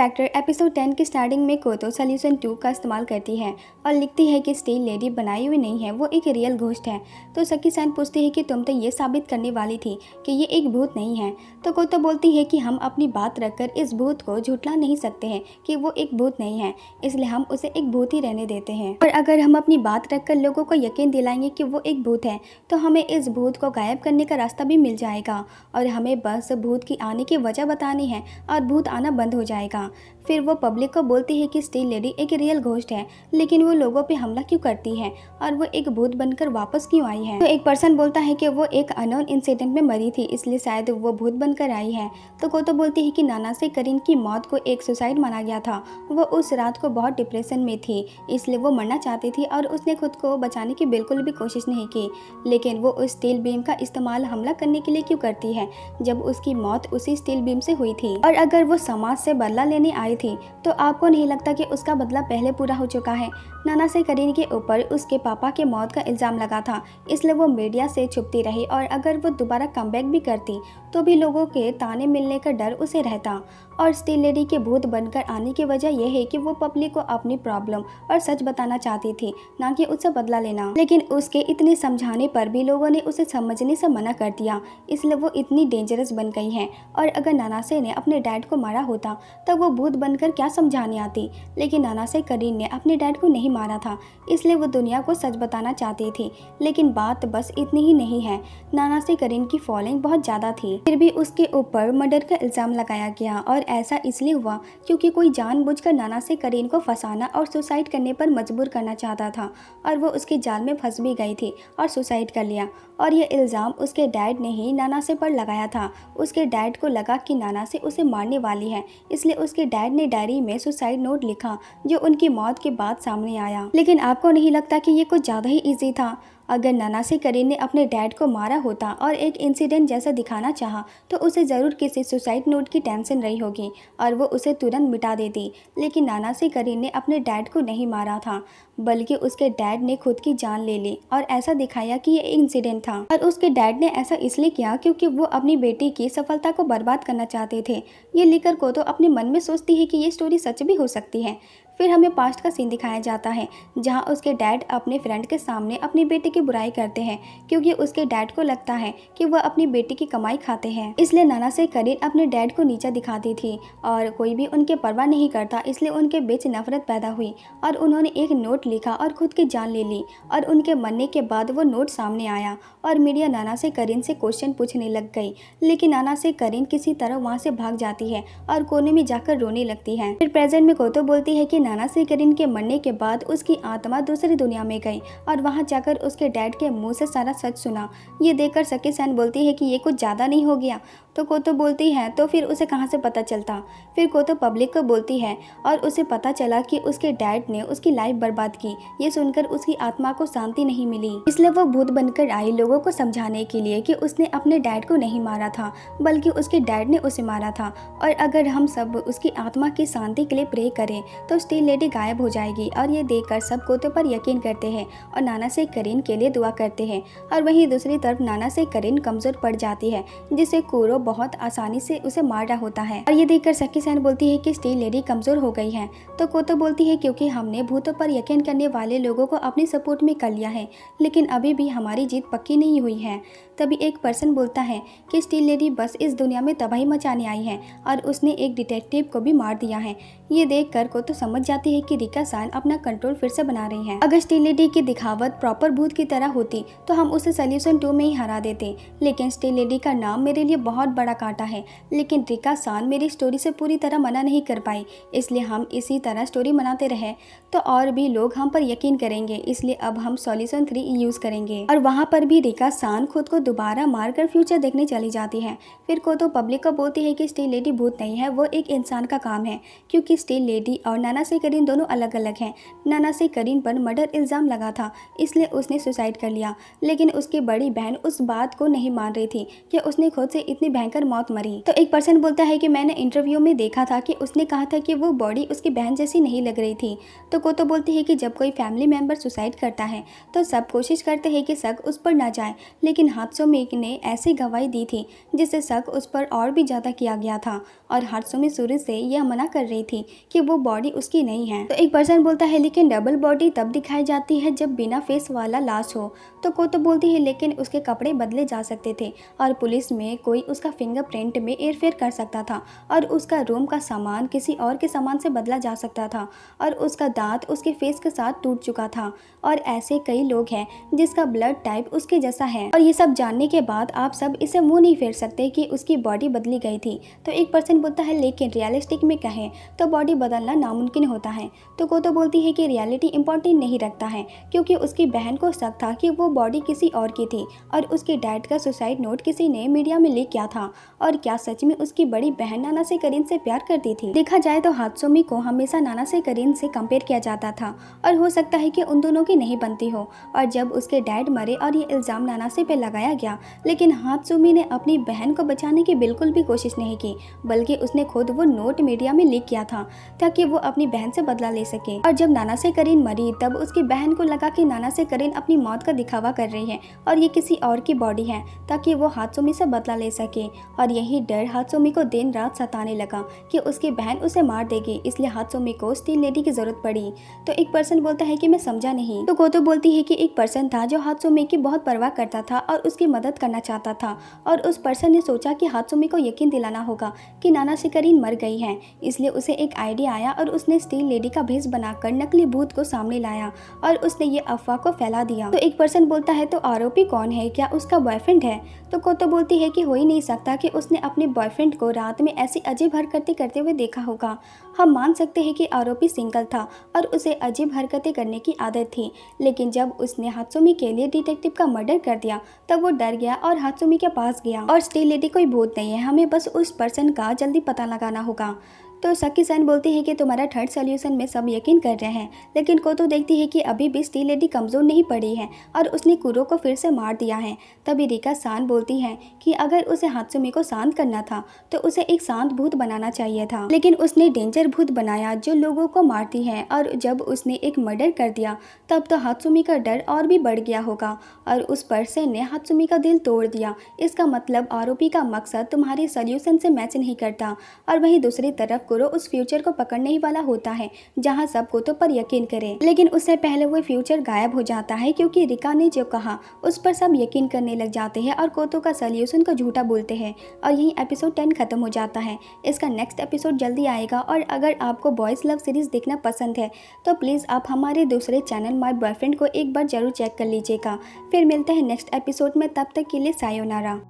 Inspector episode 10 की starting में कोतो solution 2 का इस्तेमाल करती है और लिखती है कि स्टील लेडी बनाई हुई नहीं है, वो एक रियल घोस्ट है। तो सकी सैन पूछती है कि तुम तो ये साबित करने वाली थी कि ये एक भूत नहीं है। तो कोतो बोलती है कि हम अपनी बात रखकर इस भूत को झुठला नहीं सकते हैं कि वो एक भूत नहीं है, इसलिए हम उसे एक भूत ही रहने देते हैं। और अगर हम अपनी बात रखकर लोगों को यकीन दिलाएंगे कि वो एक भूत है तो हमें इस भूत को गायब करने का रास्ता भी मिल जाएगा और हमें बस भूत की आने की वजह बतानी है और भूत आना बंद हो जाएगा। फिर वो पब्लिक को बोलती है कि स्टील लेडी एक रियल घोस्ट है, लेकिन वो लोगों पे हमला क्यों करती है और वो एक भूत बनकर वापस क्यों आई है। तो एक पर्सन बोलता है कि वो एक अननोन इंसिडेंट में मरी थी, इसलिए शायद वो भूत बनकर आई है। तो कोतो बोलती है कि नाना से करीन की मौत को एक सुसाइड माना गया था। वो उस रात को बहुत डिप्रेशन में थी, इसलिए वो मरना चाहती थी और उसने खुद को बचाने की बिल्कुल भी कोशिश नहीं की। लेकिन वो उस स्टील बीम का इस्तेमाल हमला करने के लिए क्यों करती है जब उसकी मौत उसी स्टील बीम से हुई थी। और अगर वो समाज से बदला लेने आई थी तो आपको नहीं लगता कि उसका बदला पहले पूरा हो चुका है। नाना से करीन के ऊपर उसके पापा के मौत का इल्ज़ाम लगा था, इसलिए वो मीडिया से छुपती रही और अगर वो दोबारा कमबैक भी करती तो भी लोगों के ताने मिलने का डर उसे रहता। और स्टील लेडी के भूत बनकर आने की वजह यह है कि वो पब्लिक को अपनी प्रॉब्लम और सच बताना चाहती थी, ना कि उससे बदला लेना। लेकिन उसके इतने समझाने पर भी लोगों ने उसे समझने से मना कर दिया, इसलिए वो इतनी डेंजरस बन गई है। और अगर नानासे ने अपने डैड को मारा होता तब वो भूत बनकर क्या समझाने आती। लेकिन नानासे करीन ने अपने डैड को नहीं मारा था, इसलिए वो दुनिया को सच बताना चाहती थी। लेकिन बात बस इतनी ही नहीं है, नानासे करीन की फॉलोइंग बहुत ज़्यादा थी, फिर भी उसके ऊपर मर्डर का इल्ज़ाम लगाया गया। और ऐसा इसलिए हुआ क्योंकि कोई जानबूझकर नानासे करीन को फंसाना और सुसाइड करने पर मजबूर करना चाहता था और वो उसके जाल में फंस भी गई थी और सुसाइड कर लिया। और ये इल्ज़ाम उसके डैड ने ही नानासे पर लगाया था। उसके डैड को लगा कि नानासे उसे मारने वाली है, इसलिए उसके डैड ने डायरी में सुसाइड नोट लिखा जो उनकी मौत के बाद सामने आया। लेकिन आपको नहीं लगता कि ये कुछ ज़्यादा ही ईजी था? अगर नानासे करीन ने अपने डैड को मारा होता और एक इंसिडेंट जैसा दिखाना चाहा तो उसे ज़रूर किसी सुसाइड नोट की टेंशन रही होगी और वो उसे तुरंत मिटा देती। लेकिन नानासे करीन ने अपने डैड को नहीं मारा था, बल्कि उसके डैड ने खुद की जान ले ली और ऐसा दिखाया कि ये इंसिडेंट था। और उसके डैड ने ऐसा इसलिए किया क्योंकि वो अपनी बेटी की सफलता को बर्बाद करना चाहते थे। ये लेकर को तो अपने मन में सोचती है कि ये स्टोरी सच भी हो सकती है। फिर हमें पास्ट का सीन दिखाया जाता है जहां उसके डैड अपने फ्रेंड के सामने अपनी बेटी की बुराई करते हैं क्योंकि उसके डैड को लगता है कि वह अपनी बेटी की कमाई खाते हैं। इसलिए नानासे करीन अपने डैड को नीचा दिखाती थी और कोई भी उनके परवाह नहीं करता, इसलिए उनके बीच नफरत पैदा हुई और उन्होंने एक नोट लिखा और खुद की जान ले ली। और उनके मरने के बाद वो नोट सामने आया और मीडिया नानासे करीन से क्वेश्चन पूछने लग गई। लेकिन नानासे करीन किसी तरह वहाँ से भाग जाती है और कोने में जाकर रोने लगती है। फिर प्रेजेंट में कोतो बोलती है कि नानासे करीन के मरने के बाद उसकी आत्मा दूसरी दुनिया में गई और वहां जाकर उसके डैड के मुंह से सारा सच सुना। ये देखकर सकी सैन बोलती है कि ये कुछ ज़्यादा नहीं हो गया? तो कोतो बोलती है तो फिर उसे कहाँ से पता चलता। फिर कोतो पब्लिक को बोलती है और उसे पता चला कि उसके डैड ने उसकी लाइफ बर्बाद की। ये सुनकर उसकी आत्मा को शांति नहीं मिली, इसलिए वो भूत बनकर आई लोगों को समझाने के लिए कि उसने अपने डैड को नहीं मारा था, बल्कि उसके डैड ने उसे मारा था। और अगर हम सब उसकी आत्मा की शांति के लिए प्रे करें तो स्टील लेडी गायब हो जाएगी। और ये देखकर सब कोतो पर यकीन करते हैं और नानासे करीन के लिए दुआ करते हैं। और वहीं दूसरी तरफ नानासे करीन कमजोर पड़ जाती है, जिसे कुरो बहुत आसानी से उसे मार रहा होता है। और ये देखकर सकी सैन बोलती है कि स्टील लेडी कमजोर हो गई है। तो कोतो बोलती है क्योंकि हमने भूतों पर यकीन करने वाले लोगों को अपनी सपोर्ट में कर लिया है, लेकिन अभी भी हमारी जीत पक्की नहीं हुई है। तभी एक पर्सन बोलता है कि स्टील लेडी बस इस दुनिया में तबाही मचाने आई है और उसने एक डिटेक्टिव को भी मार दिया है। ये देखकर कोतो समझ जाती है कि रिका सान अपना कंट्रोल फिर से बना रही है। अगर स्टील लेडी की दिखावट प्रॉपर भूत की तरह होती तो हम उसे सॉल्यूशन 2 में ही हरा देते। लेकिन स्टील लेडी का नाम मेरे लिए बहुत बड़ा कांटा है, लेकिन रिका सान मेरी स्टोरी से पूरी तरह मना नहीं कर पाई, इसलिए हम इसी तरह स्टोरी बनाते रहे तो और भी लोग हम पर यकीन करेंगे। इसलिए अब हम सॉल्यूशन 3 यूज करेंगे। और वहाँ पर भी रिका सान खुद को दोबारा मारकर फ्यूचर देखने चली जाती है। फिर कोतो पब्लिक को बोलती है कि स्टील लेडी भूत नहीं है, वो एक इंसान का काम है, क्योंकि स्टील लेडी और नानासे करीन दोनों अलग अलग हैं। नानासे करीन पर मर्डर इल्ज़ाम लगा था, इसलिए उसने सुसाइड कर लिया। लेकिन उसकी बड़ी बहन उस बात को नहीं मान रही थी कि उसने खुद से इतनी भयंकर मौत मरी। तो एक पर्सन बोलता है कि मैंने इंटरव्यू में देखा था कि उसने कहा था कि वो बॉडी उसकी बहन जैसी नहीं लग रही थी। तो कोतो बोलती है कि जब कोई फैमिली मेंबर सुसाइड करता है तो सब कोशिश करते हैं कि शक उस पर ना जाए, लेकिन हात्सुमी ने ऐसी गवाही दी थी जिससे शक उस पर और भी ज़्यादा किया गया था और हात्सुमी शुरू से यह मना कर रही थी कि वो बॉडी उसकी नहीं है। तो एक पर्सन बोलता है लेकिन डबल बॉडी तब दिखाई जाती है जब बिना फेस वाला लाश हो। तो कोतो बोलती है लेकिन उसके कपड़े बदले जा सकते थे और पुलिस में कोई उसका फिंगरप्रिंट में हेरफेर कर सकता था और उसका रूम का सामान किसी और के सामान से बदला जा सकता था और उसका दांत उसके फेस के साथ टूट चुका था और ऐसे कई लोग हैं जिसका ब्लड टाइप उसके जैसा है। और ये सब जानने के बाद आप सब इसे मुंह नहीं फेर सकते कि उसकी बॉडी बदली गई थी। तो एक पर्सन बोलता है लेकिन रियलिस्टिक में कहें तो बॉडी बदलना नामुमकिन होता है। तो कोतो बोलती है कि रियलिटी इंपॉर्टेंट नहीं रखता है क्योंकि उसकी बहन को शक था कि वो बॉडी किसी और की थी और उसके डैड का सुसाइड नोट किसी ने मीडिया में लीक किया था। और क्या सच में उसकी बड़ी बहन नानासे करीन से प्यार करती थी? देखा जाए तो हात्सुमी को हमेशा नानासे करीन से कंपेयर किया जाता था और हो सकता है कि उन दोनों की नहीं बनती हो। और जब उसके डैड मरे और ये इल्ज़ाम नानासे पे लगाया गया, लेकिन हात्सुमी ने अपनी बहन को बचाने की बिल्कुल भी कोशिश नहीं की, बल्कि उसने खुद वो नोट मीडिया में लीक किया था ताकि वो अपनी बहन से बदला ले सके। और जब नानासे करीन मरी तब उसकी बहन को लगा कि नानासे करीन अपनी मौत का दिखावा कर रही है और ये किसी और की बॉडी है ताकि वो हात्सुमी से बदला ले सके। और यही डर हात्सुमी को दिन रात सताने लगा कि उसकी बहन उसे मार देगी, इसलिए हात्सुमी को स्टील लेडी की जरूरत पड़ी। तो एक पर्सन बोलता है कि मैं समझा नहीं। तो कोतो बोलती है कि एक पर्सन था जो हात्सुमी की बहुत परवाह करता था और उसकी मदद करना चाहता था और उस पर्सन ने सोचा कि हात्सुमी को यकीन दिलाना होगा कि नानासे करीन मर गई है, इसलिए उसे एक आइडिया आया और उसने स्टील लेडी का भेष बनाकर नकली भूत को सामने लाया और उसने ये अफवाह को फैला दिया। तो एक पर्सन बोलता है तो आरोपी कौन है, क्या उसका बॉयफ्रेंड है? तो कोतो बोलती है कि हो ही नहीं सकता कि उसने अपने बॉयफ्रेंड को रात में ऐसी अजीब हरकतें करते हुए देखा होगा। हम मान सकते हैं कि आरोपी सिंगल था और उसे अजीब हरकतें करने की आदत थी, लेकिन जब उसने हात्सुमी के लिए डिटेक्टिव का मर्डर कर दिया तब वो डर गया और हात्सुमी के पास गया। और स्टील लेडी कोई भूत नहीं है, हमें बस उस पर्सन का जल्दी पता लगाना होगा। तो सकी-सन बोलती है कि तुम्हारा थर्ड सॉल्यूशन में सब यकीन कर रहे हैं, लेकिन कोतो देखती है कि अभी भी स्टील लेडी कमज़ोर नहीं पड़ी है और उसने कुरो को फिर से मार दिया है। तभी रिका-सान बोलती है कि अगर उसे हात्सुमी को शांत करना था तो उसे एक शांत भूत बनाना चाहिए था, लेकिन उसने डेंजर भूत बनाया जो लोगों को मारती है। और जब उसने एक मर्डर कर दिया तब तो हात्सुमी का डर और भी बढ़ गया होगा और उस पर्सन ने हात्सुमी का दिल तोड़ दिया। इसका मतलब आरोपी का मकसद तुम्हारे सॉल्यूशन से मैच नहीं करता। और वहीं दूसरी तरफ कुरो उस फ्यूचर को पकड़ने ही वाला होता है जहां सब कोतो पर यकीन करें, लेकिन उससे पहले वो फ्यूचर गायब हो जाता है क्योंकि रिका ने जो कहा उस पर सब यकीन करने लग जाते हैं और कोतो का सॉल्यूशन को झूठा बोलते हैं। और यही एपिसोड 10 खत्म हो जाता है। इसका नेक्स्ट एपिसोड जल्दी आएगा। और अगर आपको बॉयज़ लव सीरीज देखना पसंद है तो प्लीज़ आप हमारे दूसरे चैनल माय बॉयफ्रेंड को एक बार जरूर चेक कर लीजिएगा। फिर मिलते हैं नेक्स्ट एपिसोड में, तब तक के लिए सायोनारा।